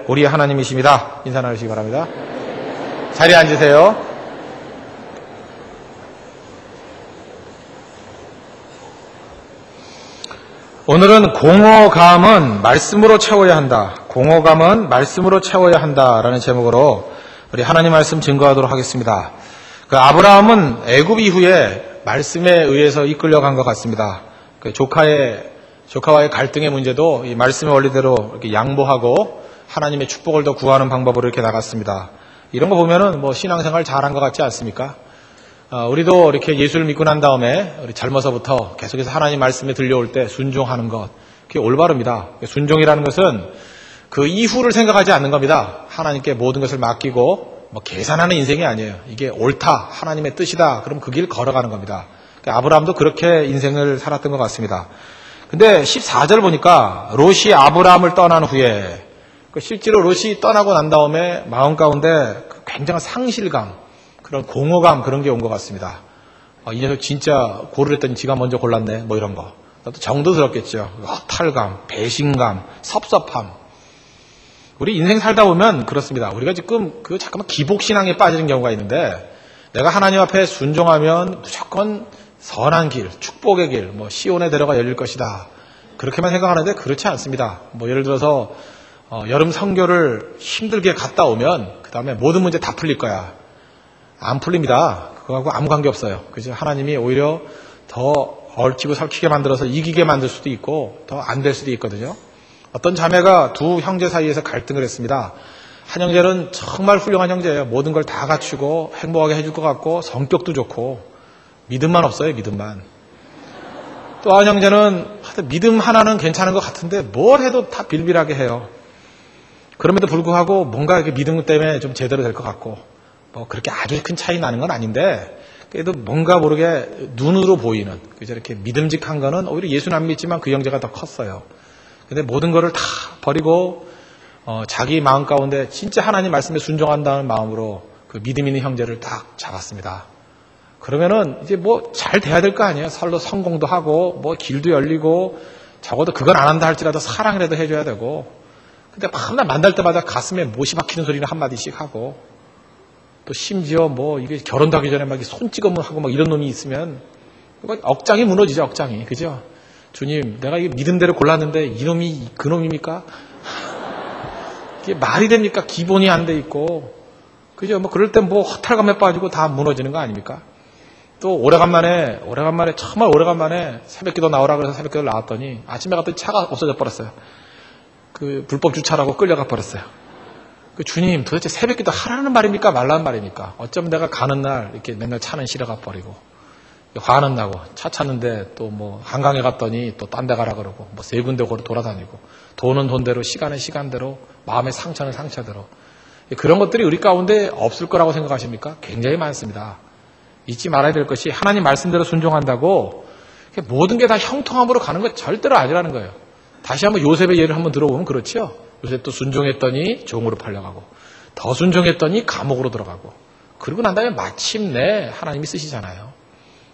우리 하나님이십니다. 인사 나누시기 바랍니다. 자리에 앉으세요. 오늘은 공허감은 말씀으로 채워야 한다. 공허감은 말씀으로 채워야 한다라는 제목으로 우리 하나님 말씀 증거하도록 하겠습니다. 아브라함은 애굽 이후에 말씀에 의해서 이끌려간 것 같습니다. 조카와의 갈등의 문제도 이 말씀의 원리대로 이렇게 양보하고 하나님의 축복을 더 구하는 방법으로 이렇게 나갔습니다. 이런 거 보면은 신앙생활 잘한 것 같지 않습니까? 우리도 이렇게 예수를 믿고 난 다음에 우리 젊어서부터 계속해서 하나님 말씀에 들려올 때 순종하는 것, 그게 올바릅니다. 순종이라는 것은 그 이후를 생각하지 않는 겁니다. 하나님께 모든 것을 맡기고 계산하는 인생이 아니에요. 이게 옳다, 하나님의 뜻이다, 그럼 그 길 걸어가는 겁니다. 아브라함도 그렇게 인생을 살았던 것 같습니다. 근데 14절 보니까 롯이 아브라함을 떠난 후에 실제로 롯이 떠나고 난 다음에 마음 가운데 굉장한 상실감, 그런 공허감, 그런 게 온 것 같습니다. 이 녀석 진짜 고르랬더니 지가 먼저 골랐네, 이런 거. 또 정도 들었겠죠. 허탈감, 배신감, 섭섭함. 우리 인생 살다 보면 그렇습니다. 우리가 지금 잠깐만 기복신앙에 빠지는 경우가 있는데, 내가 하나님 앞에 순종하면 무조건 선한 길, 축복의 길, 시온의 대로가 열릴 것이다, 그렇게만 생각하는데 그렇지 않습니다. 예를 들어서 여름 선교를 힘들게 갔다 오면 그 다음에 모든 문제 다 풀릴 거야. 안 풀립니다. 그거하고 아무 관계 없어요. 그죠? 하나님이 오히려 더 얽히고 설키게 만들어서 이기게 만들 수도 있고 더 안 될 수도 있거든요. 어떤 자매가 두 형제 사이에서 갈등을 했습니다. 한 형제는 정말 훌륭한 형제예요. 모든 걸 다 갖추고 행복하게 해줄 것 같고 성격도 좋고 믿음만 없어요. 믿음만. 또 한 형제는 믿음 하나는 괜찮은 것 같은데 뭘 해도 다 빌빌하게 해요. 그럼에도 불구하고 뭔가 이렇게 믿음 때문에 좀 제대로 될 것 같고 그렇게 아주 큰 차이 나는 건 아닌데 그래도 뭔가 모르게 눈으로 보이는, 그죠? 이렇게 믿음직한 거는 오히려 예수는 안 믿지만 그 형제가 더 컸어요. 근데 모든 거를 다 버리고 자기 마음 가운데 진짜 하나님 말씀에 순종한다는 마음으로 그 믿음 있는 형제를 딱 잡았습니다. 그러면은 이제 잘 돼야 될 거 아니에요. 살로 성공도 하고 길도 열리고 적어도 그건 안 한다 할지라도 사랑이라도 해줘야 되고. 근데 맨날 만날 때마다 가슴에 못이 박히는 소리는 한마디씩 하고, 또 심지어 이게 결혼도 하기 전에 손 찍어만 하고 이런 놈이 있으면 억장이 무너지죠, 억장이. 그죠? 주님, 내가 이 믿음대로 골랐는데 이놈이 그 놈입니까? 이게 말이 됩니까? 기본이 안 돼 있고. 그죠? 그럴 땐 허탈감에 빠지고 다 무너지는 거 아닙니까? 또 정말 오래간만에 새벽기도 나오라 그래서 새벽기도 나왔더니 아침에 갔더니 차가 없어져 버렸어요. 불법 주차라고 끌려가 버렸어요. 주님, 도대체 새벽기도 하라는 말입니까? 말라는 말입니까? 어쩌면 내가 가는 날 이렇게 맨날 차는 실어가 버리고 화는 나고 차 찾는데 또 한강에 갔더니 또 딴 데 가라 그러고 세 군데 돌아다니고, 돈은 돈대로, 시간은 시간대로, 마음의 상처는 상처대로. 그런 것들이 우리 가운데 없을 거라고 생각하십니까? 굉장히 많습니다. 잊지 말아야 될 것이 하나님 말씀대로 순종한다고 모든 게 다 형통함으로 가는 건 절대로 아니라는 거예요. 다시 한번 요셉의 예를 한번 들어보면 그렇죠. 요셉도 순종했더니 종으로 팔려가고, 더 순종했더니 감옥으로 들어가고, 그러고 난 다음에 마침내 하나님이 쓰시잖아요.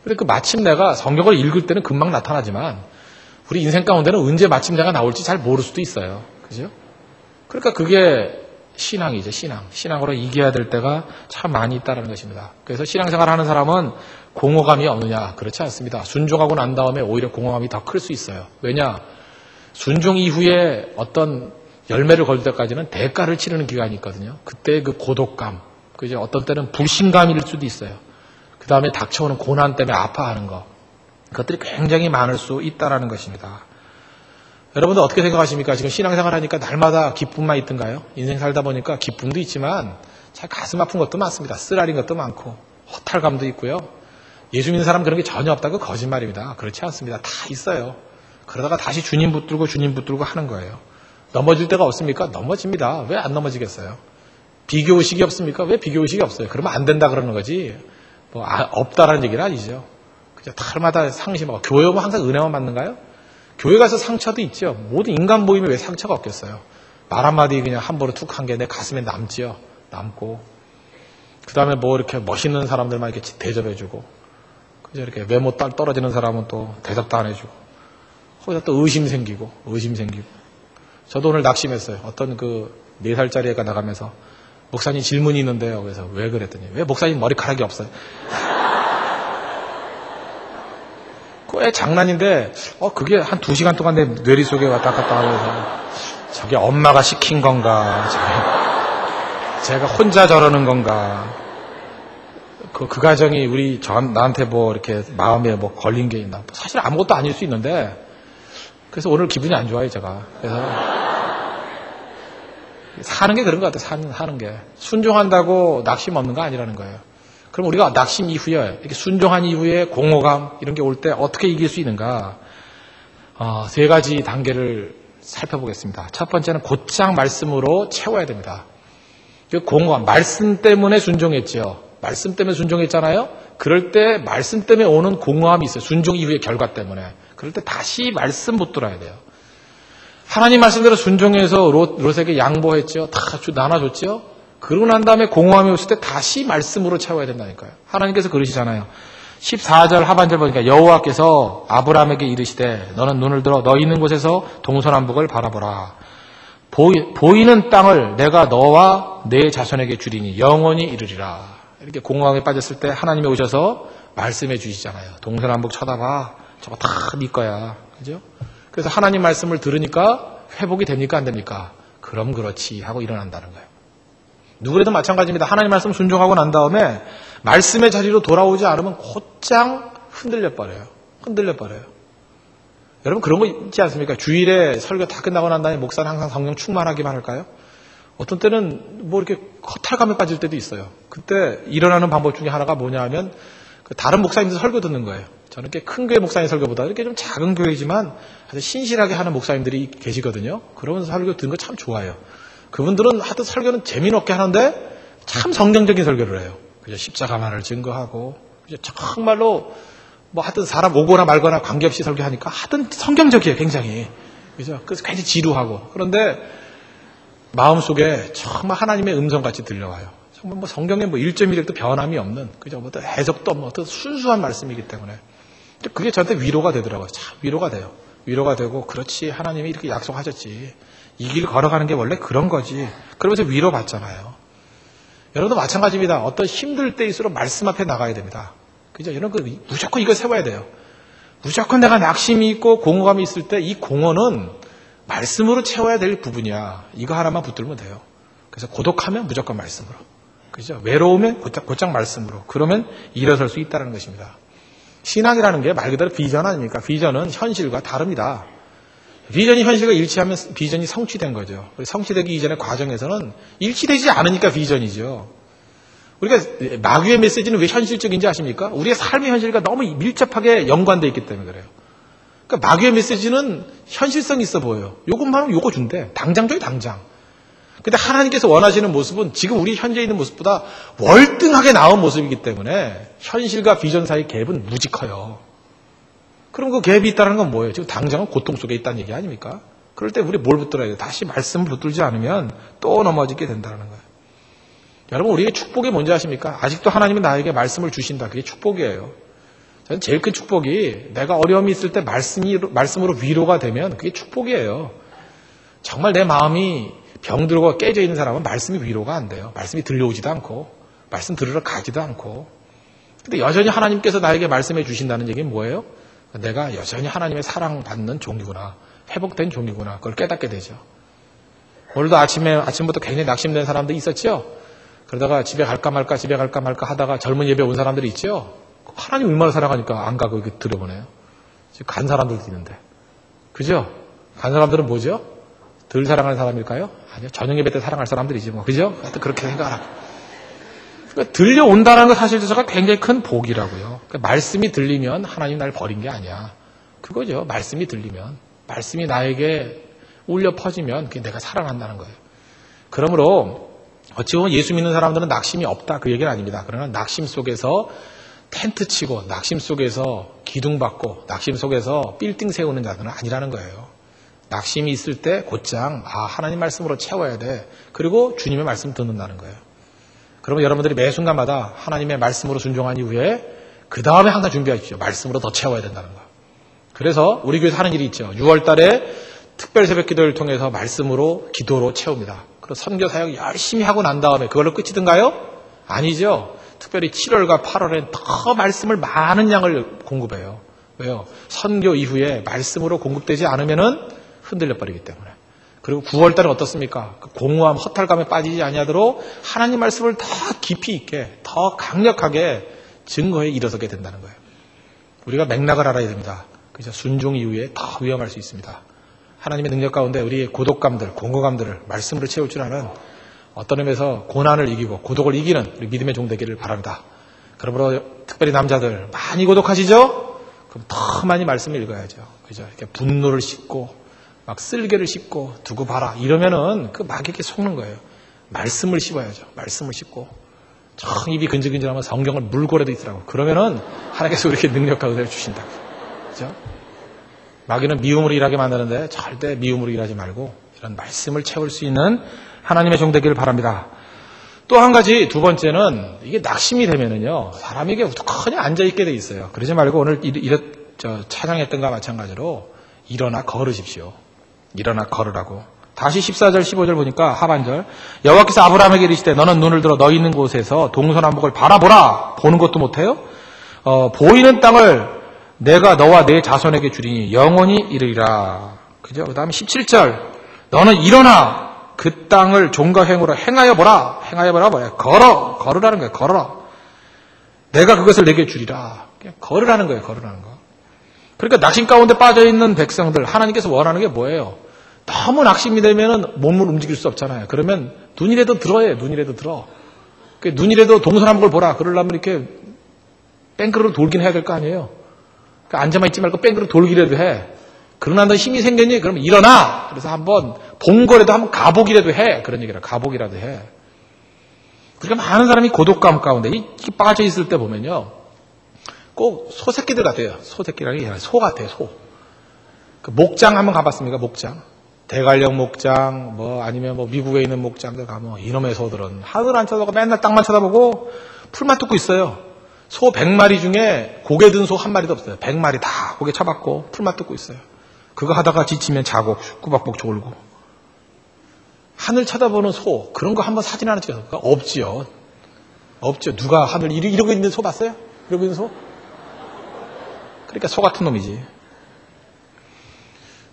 근데 그 마침내가 성경을 읽을 때는 금방 나타나지만 우리 인생 가운데는 언제 마침내가 나올지 잘 모를 수도 있어요. 그죠? 그러니까 그게 신앙이죠, 신앙. 신앙으로 이겨야 될 때가 참 많이 있다는 것입니다. 그래서 신앙생활 하는 사람은 공허감이 없느냐? 그렇지 않습니다. 순종하고 난 다음에 오히려 공허감이 더 클 수 있어요. 왜냐? 순종 이후에 어떤 열매를 거둘 때까지는 대가를 치르는 기간이 있거든요. 그때 그 고독감, 그죠? 어떤 때는 불신감일 수도 있어요. 그 다음에 닥쳐오는 고난 때문에 아파하는 것, 그것들이 굉장히 많을 수 있다는 것입니다. 여러분들 어떻게 생각하십니까? 지금 신앙생활 하니까 날마다 기쁨만 있던가요? 인생 살다 보니까 기쁨도 있지만 잘 가슴 아픈 것도 많습니다. 쓰라린 것도 많고 허탈감도 있고요. 예수 믿는 사람은 그런 게 전혀 없다고 거짓말입니다. 그렇지 않습니다. 다 있어요. 그러다가 다시 주님 붙들고 하는 거예요. 넘어질 때가 없습니까? 넘어집니다. 왜 안 넘어지겠어요? 비교의식이 없습니까? 왜 비교의식이 없어요? 그러면 안 된다 그러는 거지 없다라는 얘기는 아니죠. 그죠? 달마다 상심하고. 교회 오면 항상 은혜만 받는가요? 교회 가서 상처도 있죠. 모든 인간 모임에 왜 상처가 없겠어요? 말 한마디 그냥 한 번에 툭 한 게 내 가슴에 남지요. 남고. 그 다음에 이렇게 멋있는 사람들만 이렇게 대접해주고, 그죠? 이렇게 외모 떨어지는 사람은 또 대접도 안 해주고, 거기다 또 의심 생기고. 저도 오늘 낙심했어요. 어떤 4살짜리 애가 나가면서 목사님 질문이 있는데요. 그래서 왜 그랬더니 왜 목사님 머리카락이 없어요? 그 애 장난인데 그게 한 2시간 동안 내 뇌리 속에 왔다 갔다 하면서 저게 엄마가 시킨 건가? 제가 혼자 저러는 건가? 그 가정이 나한테 뭐 이렇게 마음에 뭐 걸린 게 있나? 사실 아무것도 아닐 수 있는데 그래서 오늘 기분이 안 좋아요, 제가. 그래서 사는 게 그런 것 같아요. 사는 게 순종한다고 낙심 없는 거 아니라는 거예요. 그럼 우리가 낙심 이후에 이렇게 순종한 이후에 공허감 이런 게 올 때 어떻게 이길 수 있는가? 3가지 단계를 살펴보겠습니다. 첫 번째는 곧장 말씀으로 채워야 됩니다. 공허감, 말씀 때문에 순종했죠. 말씀 때문에 순종했잖아요. 그럴 때 말씀 때문에 오는 공허함이 있어요. 순종 이후의 결과 때문에. 그럴 때 다시 말씀 붙들어야 돼요. 하나님 말씀대로 순종해서 롯에게 양보했죠. 다 나눠줬죠. 그러고 난 다음에 공허함이 오실 때 다시 말씀으로 채워야 된다니까요. 하나님께서 그러시잖아요. 14절 하반절 보니까 여호와께서 아브라함에게 이르시되 너는 눈을 들어 너 있는 곳에서 동서남북을 바라보라. 보이는 땅을 내가 너와 내 자손에게 주리니 영원히 이르리라. 이렇게 공허함에 빠졌을 때 하나님이 오셔서 말씀해 주시잖아요. 동서남북 쳐다봐. 저거 다 네 거야. 그죠? 그래서 하나님 말씀을 들으니까 회복이 됩니까? 안 됩니까? 그럼 그렇지 하고 일어난다는 거예요. 누구라도 마찬가지입니다. 하나님 말씀 순종하고 난 다음에 말씀의 자리로 돌아오지 않으면 곧장 흔들려 버려요. 여러분 그런 거 있지 않습니까? 주일에 설교 다 끝나고 난 다음에 목사는 항상 성령 충만하기만 할까요? 어떤 때는 뭐 이렇게 허탈감에 빠질 때도 있어요. 그때 일어나는 방법 중에 하나가 뭐냐 하면 다른 목사님들 설교 듣는 거예요. 저는 이렇게 큰 교회 목사님 설교보다 이렇게 좀 작은 교회지만 아주 신실하게 하는 목사님들이 계시거든요. 그러면서 설교 듣는 거 참 좋아요. 그분들은 하여튼 설교는 재미없게 하는데 참 성경적인 설교를 해요. 그죠? 십자가만을 증거하고 그죠? 정말로 뭐 하여튼 사람 오거나 말거나 관계없이 설교하니까 하여튼 성경적이에요. 굉장히. 그죠? 그래서 굉장히 지루하고. 그런데 마음속에 정말 하나님의 음성같이 들려와요. 정말 뭐 성경에 뭐 1.1도 변함이 없는 그죠? 뭐 해석도 없는 어떤 순수한 말씀이기 때문에 그게 저한테 위로가 되더라고요. 참 위로가 돼요. 위로가 되고 그렇지 하나님이 이렇게 약속하셨지. 이 길 걸어가는 게 원래 그런 거지. 그러면서 위로받잖아요. 여러분도 마찬가지입니다. 어떤 힘들 때일수록 말씀 앞에 나가야 됩니다. 그죠? 여러분 무조건 이거 세워야 돼요. 무조건 내가 낙심이 있고 공허감이 있을 때 이 공허는 말씀으로 채워야 될 부분이야. 이거 하나만 붙들면 돼요. 그래서 고독하면 무조건 말씀으로. 그죠? 외로우면 곧장 말씀으로. 그러면 일어설 수 있다는 것입니다. 신앙이라는 게 말 그대로 비전 아닙니까? 비전은 현실과 다릅니다. 비전이 현실과 일치하면 비전이 성취된 거죠. 성취되기 이전의 과정에서는 일치되지 않으니까 비전이죠. 우리가 마귀의 메시지는 왜 현실적인지 아십니까? 우리의 삶의 현실과 너무 밀접하게 연관되어 있기 때문에 그래요. 그러니까 마귀의 메시지는 현실성이 있어 보여요. 요것만 하면 요거 준대. 당장 줘요, 당장. 근데 하나님께서 원하시는 모습은 지금 우리 현재 있는 모습보다 월등하게 나은 모습이기 때문에 현실과 비전 사이 갭은 무지 커요. 그럼 그 갭이 있다는 건 뭐예요? 지금 당장은 고통 속에 있다는 얘기 아닙니까? 그럴 때 우리 뭘 붙들어야 돼요? 다시 말씀을 붙들지 않으면 또 넘어지게 된다는 거예요. 여러분 우리의 축복이 뭔지 아십니까? 아직도 하나님은 나에게 말씀을 주신다. 그게 축복이에요. 저는 제일 큰 축복이 내가 어려움이 있을 때 말씀으로 위로가 되면 그게 축복이에요. 정말 내 마음이 병들고 깨져 있는 사람은 말씀이 위로가 안 돼요. 말씀이 들려오지도 않고 말씀 들으러 가지도 않고. 근데 여전히 하나님께서 나에게 말씀해 주신다는 얘기는 뭐예요? 내가 여전히 하나님의 사랑받는 종이구나. 회복된 종이구나. 그걸 깨닫게 되죠. 오늘도 아침부터 굉장히 낙심된 사람들이 있었죠? 그러다가 집에 갈까 말까 하다가 젊은 예배 온 사람들이 있죠? 하나님 얼마나 사랑하니까 안 가고 이렇게 들여보내요. 지금 간 사람들도 있는데. 그죠? 간 사람들은 뭐죠? 덜 사랑하는 사람일까요? 아니요. 저녁 예배 때 사랑할 사람들이지 뭐. 그죠? 하여튼 그렇게 생각하라고. 그러니까 들려온다는 것 사실 자체가 굉장히 큰 복이라고요. 그러니까 말씀이 들리면 하나님 날 버린 게 아니야. 그거죠. 말씀이 들리면. 말씀이 나에게 울려 퍼지면 그게 내가 살아난다는 거예요. 그러므로 어찌 보면 예수 믿는 사람들은 낙심이 없다. 그 얘기는 아닙니다. 그러나 낙심 속에서 텐트 치고 낙심 속에서 기둥 받고 낙심 속에서 빌딩 세우는 자들은 아니라는 거예요. 낙심이 있을 때 곧장 하나님 말씀으로 채워야 돼. 그리고 주님의 말씀 듣는다는 거예요. 그러면 여러분들이 매 순간마다 하나님의 말씀으로 순종한 이후에 그 다음에 항상 준비하십시오. 말씀으로 더 채워야 된다는 거. 그래서 우리 교회에서 하는 일이 있죠. 6월 달에 특별 새벽 기도를 통해서 말씀으로 기도로 채웁니다. 그리고 선교 사역 열심히 하고 난 다음에 그걸로 끝이든가요? 아니죠. 특별히 7월과 8월엔 더 말씀을 많은 양을 공급해요. 왜요? 선교 이후에 말씀으로 공급되지 않으면은 흔들려 버리기 때문에. 그리고 9월 달은 어떻습니까? 그 공허함, 허탈감에 빠지지 아니하도록 하나님 말씀을 더 깊이 있게, 더 강력하게 증거에 일어서게 된다는 거예요. 우리가 맥락을 알아야 됩니다. 그죠? 순종 이후에 더 위험할 수 있습니다. 하나님의 능력 가운데 우리의 고독감들, 공허감들을 말씀으로 채울 줄 아는 어떤 의미에서 고난을 이기고 고독을 이기는 우리 믿음의 종 되기를 바랍니다. 그러므로 특별히 남자들 많이 고독하시죠? 그럼 더 많이 말씀을 읽어야죠. 그죠? 이렇게 분노를 싣고 막 쓸개를 씹고 두고 봐라 이러면은 그 마귀에게 속는 거예요. 말씀을 씹어야죠. 말씀을 씹고 청 입이 근질근질하면 성경을 물고라도 있더라고. 그러면은 하나님께서 우리에게 능력과 은혜를 주신다. 그죠? 마귀는 미움으로 일하게 만드는데 절대 미움으로 일하지 말고 이런 말씀을 채울 수 있는 하나님의 종 되기를 바랍니다. 또 한 가지 두 번째는 이게 낙심이 되면은요 사람에게 우두커니 앉아 있게 돼 있어요. 그러지 말고 오늘 찬양했던 것과 마찬가지로 일어나 걸으십시오. 일어나 걸으라고. 다시 14절 15절 보니까 하반절 여호와께서 아브라함에게 이르시되 너는 눈을 들어 너 있는 곳에서 동서남북을 바라보라. 보는 것도 못해요? 보이는 땅을 내가 너와 내 자손에게 주리니 영원히 이르리라. 그죠? 그 다음에 17절 너는 일어나 그 땅을 종과 행으로 행하여 보라. 행하여 보라 뭐야? 걸으라는 거예요. 걸어라. 내가 그것을 내게 주리라. 그냥 걸으라는 거예요. 걸으라는 거. 그러니까 낙심 가운데 빠져있는 백성들 하나님께서 원하는 게 뭐예요? 너무 낙심이 되면 몸을 움직일 수 없잖아요. 그러면 눈이라도 들어요. 눈이라도 들어. 눈이라도 동서남북을 보라. 그러려면 이렇게 뺑그릇 돌긴 해야 될 거 아니에요. 그러니까 앉아만 있지 말고 뺑그릇 돌기라도 해. 그러나 너 힘이 생겼니? 그러면 일어나. 그래서 한번 본 거라도 한번 가보기라도 해. 그런 얘기라. 가보기라도 해. 그러니까 많은 사람이 고독감 가운데 이렇게 빠져 있을 때 보면요. 꼭 소새끼들 같아요. 소새끼라는 게 아니라 소 같아요. 소. 그 목장 한번 가봤습니까? 목장. 대관령 목장, 아니면 미국에 있는 목장들 가면 이놈의 소들은 하늘 안 쳐다보고 맨날 땅만 쳐다보고 풀만 뜯고 있어요. 소 100마리 중에 고개 든 소 한 마리도 없어요. 100마리 다 고개 쳐박고 풀만 뜯고 있어요. 그거 하다가 지치면 자고 꾸박꾸박 졸고. 하늘 쳐다보는 소 그런 거 한번 사진 하나 찍어서 없지요. 없죠. 누가 하늘 이러고 있는 소 봤어요? 이러고 있는 소? 그러니까 소 같은 놈이지.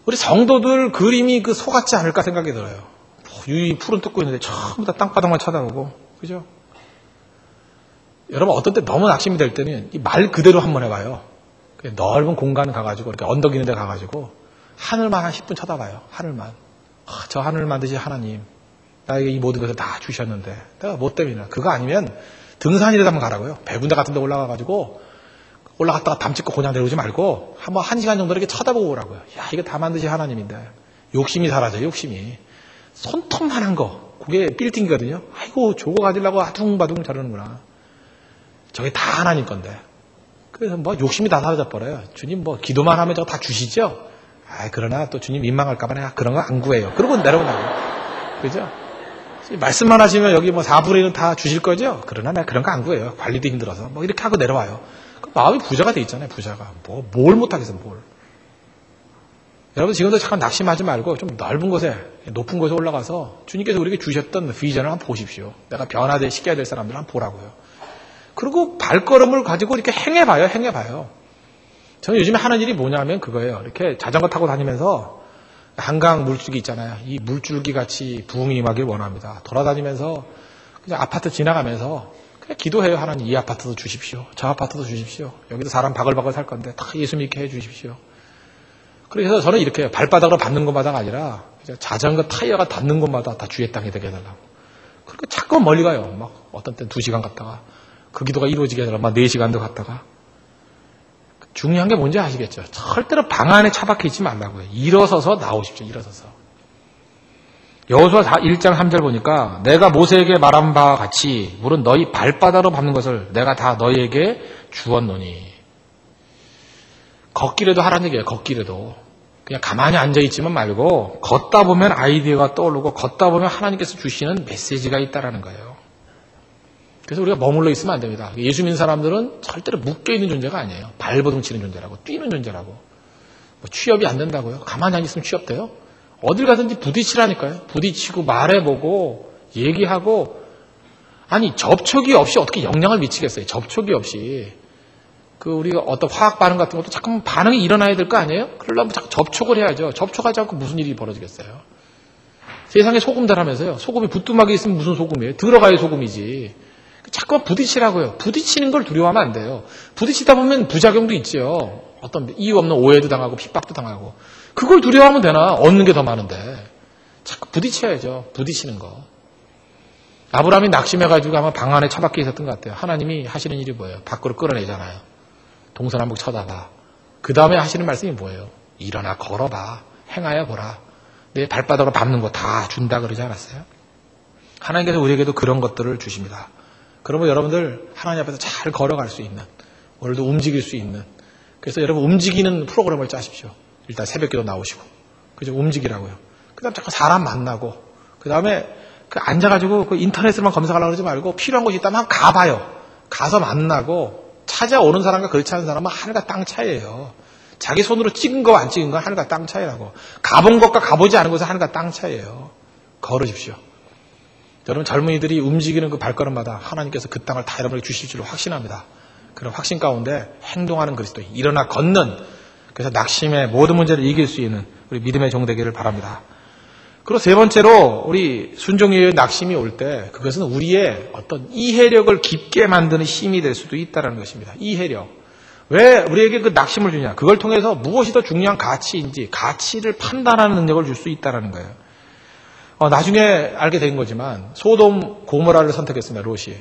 우리 성도들 그림이 그 소 같지 않을까 생각이 들어요. 유이 풀은 뜯고 있는데 전부 다 땅바닥만 쳐다보고. 그죠? 여러분 어떤 때 너무 낙심이 될 때는 이 말 그대로 한번 해봐요. 넓은 공간 가가지고 이렇게 언덕 있는 데 가가지고 하늘만 한 10분 쳐다봐요. 하늘만. 저 하늘 만드신 하나님 나에게 이 모든 것을 다 주셨는데 내가 뭐 때문이나. 그거 아니면 등산이라도 한번 가라고요. 배군대 같은 데 올라가가지고 올라갔다가 담 찍고 그냥 내려오지 말고 한번 1시간 정도 이렇게 쳐다보고 오라고요. 야, 이거 다 만드신 하나님인데. 욕심이 사라져요, 욕심이. 손톱만한 거. 그게 빌딩이거든요. 아이고, 저거 가지려고 아둥바둥 저러는구나. 저게 다 하나님 건데. 그래서 욕심이 다 사라져 버려요. 주님 기도만 하면 저거 다 주시죠? 그러나 또 주님 민망할까봐 내가 그런 거 안 구해요. 그러고 내려오나요. 그죠? 말씀만 하시면 여기 4분의 1은 다 주실 거죠? 그러나 내가 그런 거 안 구해요. 관리도 힘들어서. 이렇게 하고 내려와요. 마음이 부자가 돼 있잖아요. 부자가. 뭘 못하겠어. 뭘. 여러분 지금도 잠깐 낙심하지 말고 좀 넓은 곳에 높은 곳에 올라가서 주님께서 우리에게 주셨던 비전을 한번 보십시오. 내가 변화돼 시켜야 될 사람들 한번 보라고요. 그리고 발걸음을 가지고 이렇게 행해봐요. 저는 요즘에 하는 일이 뭐냐면 그거예요. 이렇게 자전거 타고 다니면서 한강 물줄기 있잖아요. 이 물줄기 같이 부흥이 임하길 원합니다. 돌아다니면서 그냥 아파트 지나가면서 그냥 기도해요. 하나님 이 아파트도 주십시오. 저 아파트도 주십시오. 여기도 사람 바글바글 살 건데 다 예수 믿게 해 주십시오. 그래서 저는 이렇게 해요. 발바닥으로 밟는 것마다가 아니라 자전거 타이어가 닿는 곳마다 다 주의 땅이 되게 해달라고. 그리고 자꾸 멀리 가요. 어떤 때는 2시간 갔다가 그 기도가 이루어지게 아니라 4시간도 갔다가. 중요한 게 뭔지 아시겠죠? 절대로 방 안에 차박해 있지 말라고요. 일어서서 나오십시오. 일어서서. 여호수아 1장 3절 보니까 내가 모세에게 말한 바와 같이 물은 너희 발바닥으로 밟는 것을 내가 다 너희에게 주었노니. 걷기라도 하라는 얘기예요. 걷기라도. 그냥 가만히 앉아있지만 말고 걷다 보면 아이디어가 떠오르고 걷다 보면 하나님께서 주시는 메시지가 있다라는 거예요. 그래서 우리가 머물러 있으면 안 됩니다. 예수 믿는 사람들은 절대로 묶여있는 존재가 아니에요. 발버둥 치는 존재라고, 뛰는 존재라고. 취업이 안 된다고요? 가만히 앉아있으면 취업돼요? 어딜 가든지 부딪히라니까요. 부딪히고 말해보고 얘기하고. 아니 접촉이 없이 어떻게 영향을 미치겠어요. 접촉이 없이. 우리가 어떤 화학 반응 같은 것도 잠깐만 반응이 일어나야 될 거 아니에요? 그러려면 자꾸 접촉을 해야죠. 접촉하지 않고 무슨 일이 벌어지겠어요. 세상에 소금다라면서요. 소금이 부뚜막에 있으면 무슨 소금이에요? 들어가야 소금이지. 자꾸만 부딪히라고요. 부딪히는 걸 두려워하면 안 돼요. 부딪히다 보면 부작용도 있죠. 어떤 이유 없는 오해도 당하고 핍박도 당하고. 그걸 두려워하면 되나? 얻는 게 더 많은데. 자꾸 부딪혀야죠. 부딪히는 거. 아브라함이 낙심해가지고 아마 방 안에 처박혀 있었던 것 같아요. 하나님이 하시는 일이 뭐예요? 밖으로 끌어내잖아요. 동서남북 쳐다봐. 그 다음에 하시는 말씀이 뭐예요? 일어나 걸어봐. 행하여 보라. 내 발바닥으로 밟는 거 다 준다 그러지 않았어요? 하나님께서 우리에게도 그런 것들을 주십니다. 그러면 여러분들 하나님 앞에서 잘 걸어갈 수 있는, 오늘도 움직일 수 있는, 그래서 여러분 움직이는 프로그램을 짜십시오. 일단 새벽기도 나오시고, 그죠? 움직이라고요. 그 다음 자꾸 사람 만나고, 그 다음에 앉아가지고 인터넷에만 검색하려고 그러지 말고 필요한 곳이 있다면 가봐요. 가서 만나고 찾아오는 사람과 그렇지 않은 사람은 하늘과 땅 차이예요. 자기 손으로 찍은 거와 안 찍은 건 하늘과 땅 차이라고. 가본 것과 가보지 않은 것은 하늘과 땅 차이예요. 걸으십시오. 여러분 젊은이들이 움직이는 그 발걸음마다 하나님께서 그 땅을 다 여러분에게 주실 줄로 확신합니다. 그런 확신 가운데 행동하는 그리스도인, 일어나 걷는, 그래서 낙심의 모든 문제를 이길 수 있는 우리 믿음의 종 되기를 바랍니다. 그리고 세 번째로 우리 순종의 낙심이 올 때 그것은 우리의 어떤 이해력을 깊게 만드는 힘이 될 수도 있다는 것입니다. 이해력. 왜 우리에게 그 낙심을 주냐? 그걸 통해서 무엇이 더 중요한 가치인지 가치를 판단하는 능력을 줄 수 있다는 거예요. 나중에 알게 된 거지만 소돔 고모라를 선택했습니다. 롯이.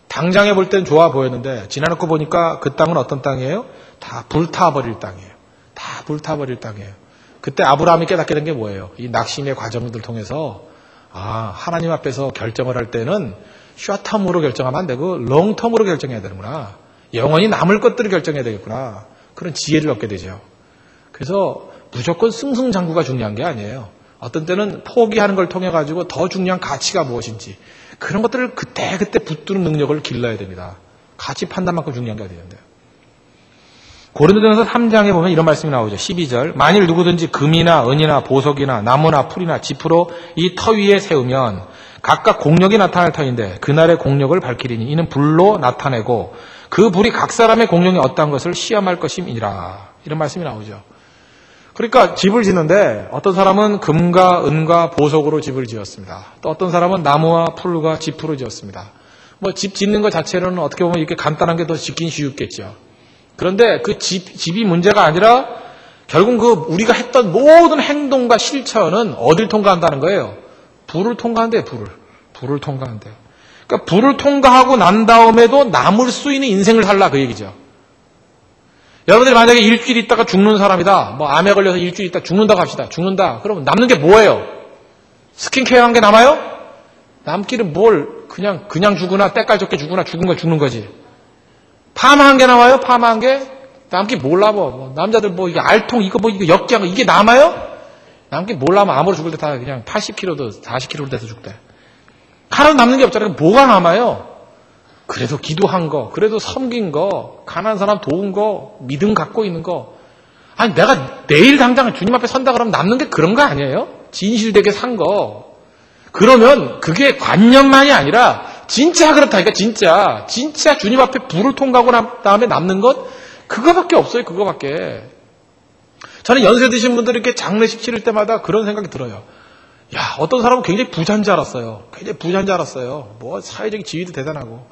당장에 볼 땐 좋아 보였는데 지나놓고 보니까 그 땅은 어떤 땅이에요? 다 불타버릴 땅이에요. 다 불타버릴 땅이에요. 그때 아브라함이 깨닫게 된 게 뭐예요? 이 낙심의 과정들을 통해서 하나님 앞에서 결정을 할 때는 숏텀으로 결정하면 안 되고 롱텀으로 결정해야 되는구나. 영원히 남을 것들을 결정해야 되겠구나. 그런 지혜를 얻게 되죠. 그래서 무조건 승승장구가 중요한 게 아니에요. 어떤 때는 포기하는 걸 통해 가지고 더 중요한 가치가 무엇인지 그런 것들을 그때그때 붙드는 능력을 길러야 됩니다. 가치 판단만큼 중요한 게 어디는데요. 고린도전서 3장에 보면 이런 말씀이 나오죠. 12절. 만일 누구든지 금이나 은이나 보석이나 나무나 풀이나 지푸로 이 터 위에 세우면 각각 공력이 나타날 터인데 그날의 공력을 밝히리니 이는 불로 나타내고 그 불이 각 사람의 공력이 어떠한 것을 시험할 것임이니라. 이런 말씀이 나오죠. 그러니까 집을 짓는데 어떤 사람은 금과 은과 보석으로 집을 지었습니다. 또 어떤 사람은 나무와 풀과 지푸로 지었습니다. 집 짓는 것 자체로는 어떻게 보면 이렇게 간단한 게 더 짓긴 쉬웠겠죠. 그런데 그 집이 문제가 아니라 결국 우리가 했던 모든 행동과 실천은 어딜 통과한다는 거예요? 불을 통과한대요. 불을 통과한대요. 그러니까 불을 통과하고 난 다음에도 남을 수 있는 인생을 살라 그 얘기죠. 여러분들이 만약에 일주일 있다가 죽는 사람이다. 암에 걸려서 일주일 있다가 죽는다고 합시다. 죽는다. 그러면 남는 게 뭐예요? 스킨케어 한 게 남아요? 남기는 뭘 그냥 죽으나 때깔 좋게 죽으나 죽은 거 죽는 거지. 파마한 게 나와요? 파마한 게? 남기 몰라 남자들 이게 알통 이거 역기한 거 이게 남아요? 남기 몰라면 암으로 죽을 때 다 그냥 80kg도 40kg로 돼서 죽대. 하나도 남는 게 없잖아요. 뭐가 남아요? 그래도 기도한 거, 그래도 섬긴 거, 가난한 사람 도운 거, 믿음 갖고 있는 거. 아니 내가 내일 당장 주님 앞에 선다 그러면 남는 게 그런 거 아니에요? 진실되게 산 거. 그러면 그게 관념만이 아니라 진짜 그렇다니까 진짜 주님 앞에 불을 통과하고 난 다음에 남는 것 그거밖에 없어요. 그거밖에. 저는 연세 드신 분들이 이렇게 장례식 치를 때마다 그런 생각이 들어요. 야, 어떤 사람은 굉장히 부자인 줄 알았어요. 사회적인 지위도 대단하고.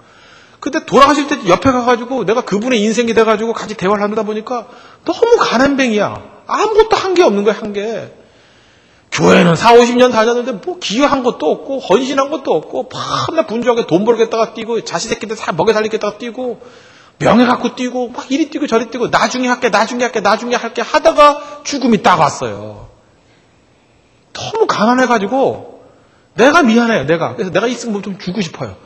근데 돌아가실 때 옆에 가가지고 내가 그분의 인생이 돼가지고 같이 대화를 하다 보니까 너무 가난뱅이야. 아무것도 한 게 없는 거야, 한 게. 교회는 40-50년 다녔는데 기여한 것도 없고 헌신한 것도 없고 밤낮 분주하게 돈 벌겠다가 뛰고 자식 새끼들 먹여 살리겠다가 뛰고 명예 갖고 뛰고 이리 뛰고 저리 뛰고 나중에 할게 하다가 죽음이 딱 왔어요. 너무 가난해가지고 내가 미안해요. 그래서 내가 있으면 좀 주고 싶어요.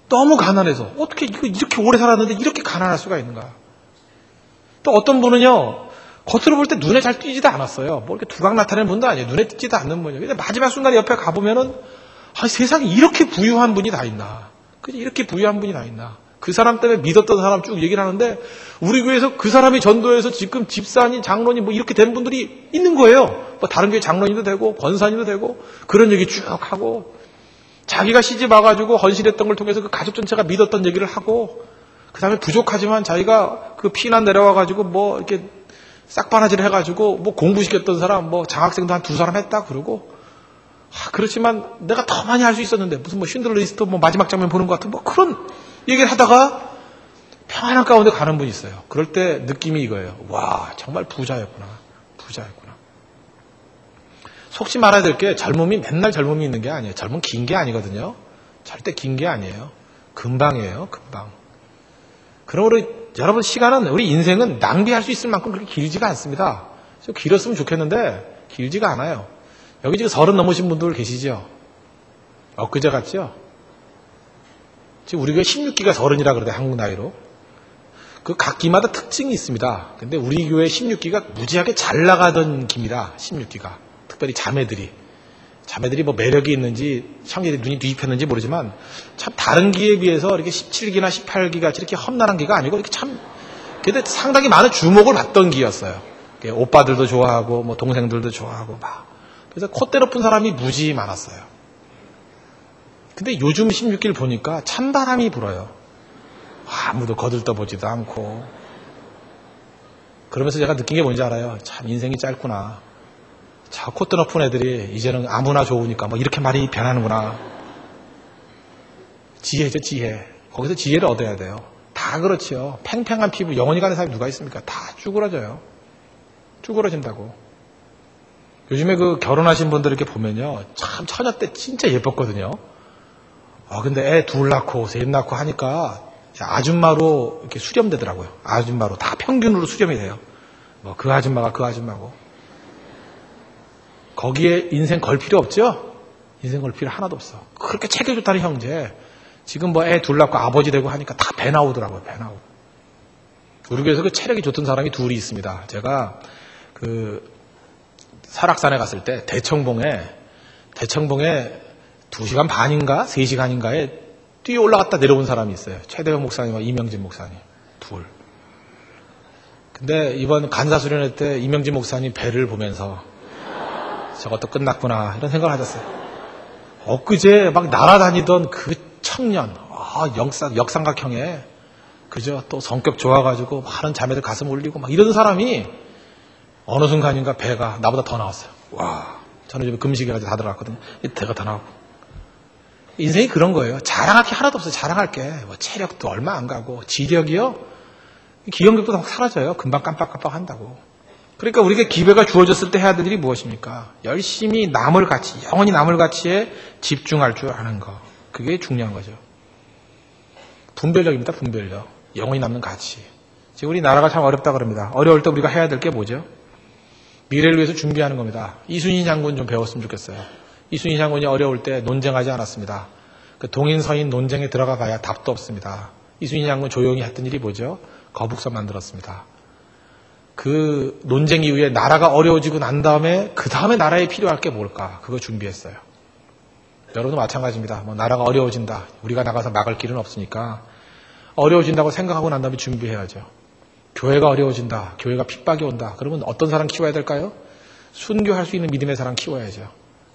너무 가난해서 어떻게 이렇게 오래 살았는데 이렇게 가난할 수가 있는가. 또 어떤 분은요 겉으로 볼 때 눈에 잘 띄지도 않았어요. 이렇게 두각 나타내는 분도 아니에요. 눈에 띄지도 않는 분이에요. 근데 마지막 순간에 옆에 가보면은 세상에 이렇게 부유한 분이 다 있나. 이렇게 부유한 분이 다 있나. 그 사람 때문에 믿었던 사람 쭉 얘기를 하는데 우리 교회에서 그 사람이 전도해서 지금 집사님, 장로님 뭐 이렇게 된 분들이 있는 거예요. 뭐 다른 교회 장로님도 되고 권사님도 되고 그런 얘기 쭉 하고 자기가 시집 와가지고 헌신했던 걸 통해서 그 가족 전체가 믿었던 얘기를 하고 그 다음에 부족하지만 자기가 그 피난 내려와가지고 뭐 이렇게 싹바라지를 해가지고 뭐 공부시켰던 사람 뭐 장학생도 한 2사람 했다 그러고 그렇지만 내가 더 많이 할 수 있었는데 무슨 뭐 쉰들러 리스트 뭐 마지막 장면 보는 것 같은 뭐 그런 얘기를 하다가 평안한 가운데 가는 분이 있어요. 그럴 때 느낌이 이거예요. 와 정말 부자였구나. 속지 말아야 될 게 젊음이 맨날 젊음이 있는 게 아니에요. 젊음 긴 게 아니거든요. 절대 긴 게 아니에요. 금방이에요. 금방. 그러므로 여러분 시간은 우리 인생은 낭비할 수 있을 만큼 그렇게 길지가 않습니다. 좀 길었으면 좋겠는데 길지가 않아요. 여기 지금 30 넘으신 분들 계시죠? 엊그제 같죠? 지금 우리 교회 16기가 30이라 그러대 한국 나이로. 그 각 기마다 특징이 있습니다. 근데 우리 교회 16기가 무지하게 잘 나가던 기입니다. 16기가. 특별히 자매들이 뭐 매력이 있는지 형제들이 눈이 뒤집혔는지 모르지만 참 다른 기에 비해서 이렇게 17기나 18기 같이 이렇게 험난한 기가 아니고 이렇게 참 근데 상당히 많은 주목을 받던 기였어요. 오빠들도 좋아하고 뭐 동생들도 좋아하고 막 그래서 콧대 높은 사람이 무지 많았어요. 근데 요즘 16기를 보니까 찬바람이 불어요. 아무도 거들떠보지도 않고 그러면서 제가 느낀 게 뭔지 알아요? 참 인생이 짧구나. 자, 콧대 높은 애들이 이제는 아무나 좋으니까 뭐 이렇게 많이 변하는구나. 지혜죠, 지혜. 거기서 지혜를 얻어야 돼요. 다 그렇지요. 팽팽한 피부, 영원히 가는 사람이 누가 있습니까? 다 쭈그러져요. 쭈그러진다고. 요즘에 그 결혼하신 분들 이렇게 보면요. 참 처녀 때 진짜 예뻤거든요. 근데 애 둘 낳고 셋 낳고 하니까 아줌마로 이렇게 수렴되더라고요. 아줌마로. 다 평균으로 수렴이 돼요. 뭐 그 아줌마가 그 아줌마고. 거기에 인생 걸 필요 없죠? 인생 걸 필요 하나도 없어. 그렇게 체격 좋다는 형제. 지금 뭐 애 둘 낳고 아버지 되고 하니까 다 배 나오더라고요. 배 나오고. 우리 교회에서 그 체력이 좋던 사람이 둘이 있습니다. 제가 그 설악산에 갔을 때 대청봉에 2시간 반인가 3시간인가에 뛰어 올라갔다 내려온 사람이 있어요. 최대형 목사님과 이명진 목사님. 둘. 근데 이번 간사수련회 때 이명진 목사님 배를 보면서 저것도 끝났구나 이런 생각을 하셨어요. 엊그제 막 날아다니던 그 청년 역삼각형에 그죠? 또 성격 좋아가지고 많은 자매들 가슴 올리고 막 이런 사람이 어느 순간인가 배가 나보다 더 나왔어요. 와, 저는 지금 금식해가지고 다 들어갔거든요. 배가 더 나오고. 인생이 그런 거예요. 자랑할 게 하나도 없어요. 자랑할 게. 뭐 체력도 얼마 안 가고 지력이요. 기억력도 다 사라져요. 금방 깜빡깜빡 한다고. 그러니까 우리에게 기회가 주어졌을 때 해야 될 일이 무엇입니까? 열심히 영원히 남을 가치에 집중할 줄 아는 거. 그게 중요한 거죠. 분별력입니다. 분별력. 영원히 남는 가치. 지금 우리 나라가 참 어렵다 그럽니다. 어려울 때 우리가 해야 될 게 뭐죠? 미래를 위해서 준비하는 겁니다. 이순신 장군 좀 배웠으면 좋겠어요. 이순신 장군이 어려울 때 논쟁하지 않았습니다. 그 동인서인 논쟁에 들어가 봐야 답도 없습니다. 이순신 장군 조용히 했던 일이 뭐죠? 거북선 만들었습니다. 그 논쟁 이후에 나라가 어려워지고 난 다음에 그 다음에 나라에 필요할 게 뭘까? 그거 준비했어요. 여러분도 마찬가지입니다. 뭐 나라가 어려워진다. 우리가 나가서 막을 길은 없으니까 어려워진다고 생각하고 난 다음에 준비해야죠. 교회가 어려워진다. 교회가 핍박이 온다. 그러면 어떤 사람 키워야 될까요? 순교할 수 있는 믿음의 사람 키워야죠.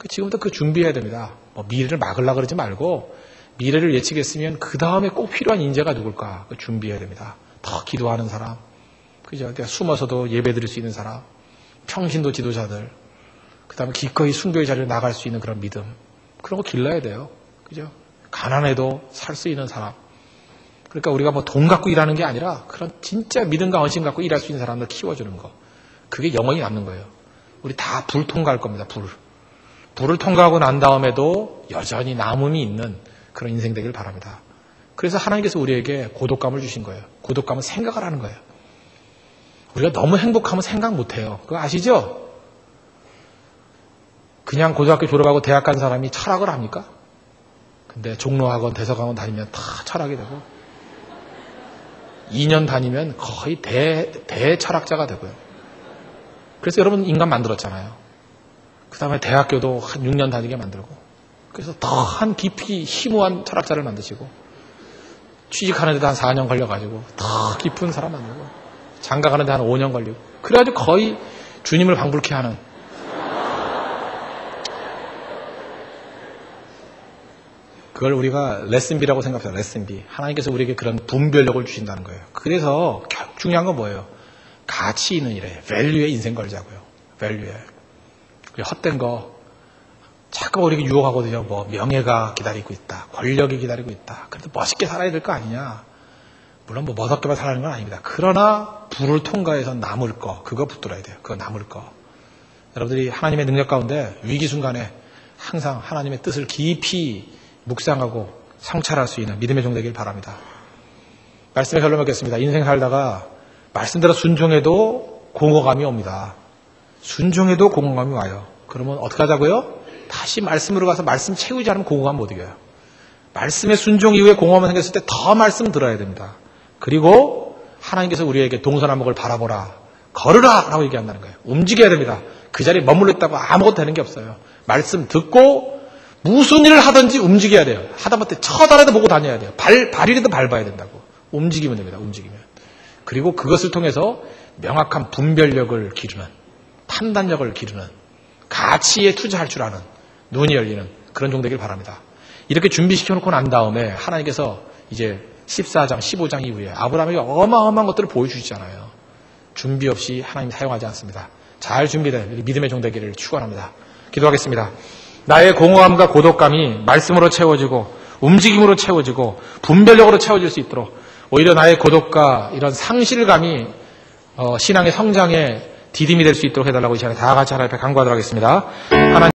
지금부터 그 준비해야 됩니다. 뭐 미래를 막으려고 그러지 말고 미래를 예측했으면 그 다음에 꼭 필요한 인재가 누굴까? 준비해야 됩니다. 더 기도하는 사람. 그죠? 그러니까 숨어서도 예배 드릴 수 있는 사람. 평신도 지도자들. 그 다음에 기꺼이 순교의 자리로 나갈 수 있는 그런 믿음. 그런 거 길러야 돼요. 그죠? 가난해도 살 수 있는 사람. 그러니까 우리가 뭐 돈 갖고 일하는 게 아니라 그런 진짜 믿음과 헌신 갖고 일할 수 있는 사람들 키워주는 거. 그게 영원히 남는 거예요. 우리 다 불 통과할 겁니다. 불을 통과하고 난 다음에도 여전히 남음이 있는 그런 인생 되길 바랍니다. 그래서 하나님께서 우리에게 고독감을 주신 거예요. 고독감은 생각을 하는 거예요. 우리가 너무 행복하면 생각 못해요. 그거 아시죠? 그냥 고등학교 졸업하고 대학 간 사람이 철학을 합니까? 근데 종로학원, 대석학원 다니면 다 철학이 되고 2년 다니면 거의 대철학자가 되고요. 그래서 여러분 인간 만들었잖아요. 그 다음에 대학교도 한 6년 다니게 만들고 그래서 더한 깊이 희무한 철학자를 만드시고 취직하는데도 한 4년 걸려가지고 더 깊은 사람 만들고 장가 가는데 한 5년 걸리고 그래가지고 거의 주님을 방불케 하는 그걸 우리가 레슨비라고 생각해요. 레슨비. 하나님께서 우리에게 그런 분별력을 주신다는 거예요. 그래서 중요한 건 뭐예요? 가치 있는 일에 밸류에 인생 걸자고요. 밸류에. 헛된 거 자꾸 우리에게 유혹하거든요. 뭐 명예가 기다리고 있다. 권력이 기다리고 있다. 그래도 멋있게 살아야 될 거 아니냐. 물론 뭐 멋없게만 살아는 건 아닙니다. 그러나 불을 통과해서 남을 거 그거 붙들어야 돼요. 그거 남을 거. 여러분들이 하나님의 능력 가운데 위기 순간에 항상 하나님의 뜻을 깊이 묵상하고 성찰할 수 있는 믿음의 종 되길 바랍니다. 말씀의 결론 맺겠습니다. 인생 살다가 말씀대로 순종해도 공허감이 옵니다. 순종해도 공허감이 와요. 그러면 어떻게 하자고요? 다시 말씀으로 가서 말씀 채우지 않으면 공허감 못 이겨요. 말씀의 순종 이후에 공허감 생겼을 때 더 말씀 들어야 됩니다. 그리고 하나님께서 우리에게 동서남북을 바라보라. 걸으라! 라고 얘기한다는 거예요. 움직여야 됩니다. 그 자리에 머물러 있다고 아무것도 되는 게 없어요. 말씀 듣고 무슨 일을 하든지 움직여야 돼요. 하다못해 쳐다라도 보고 다녀야 돼요. 발이라도 밟아야 된다고. 움직이면 됩니다. 움직이면. 그리고 그것을 통해서 명확한 분별력을 기르는, 판단력을 기르는, 가치에 투자할 줄 아는, 눈이 열리는 그런 종 되길 바랍니다. 이렇게 준비시켜놓고 난 다음에 하나님께서 이제 14장, 15장 이후에 아브라함에게 어마어마한 것들을 보여주시잖아요. 준비 없이 하나님 사용하지 않습니다. 잘 준비된 믿음의 종 되기를 축원합니다. 기도하겠습니다. 나의 공허함과 고독감이 말씀으로 채워지고 움직임으로 채워지고 분별력으로 채워질 수 있도록 오히려 나의 고독과 이런 상실감이 신앙의 성장에 디딤이 될 수 있도록 해달라고 이 시간에 다 같이 하나님 앞에 간구하도록 하겠습니다. 하나님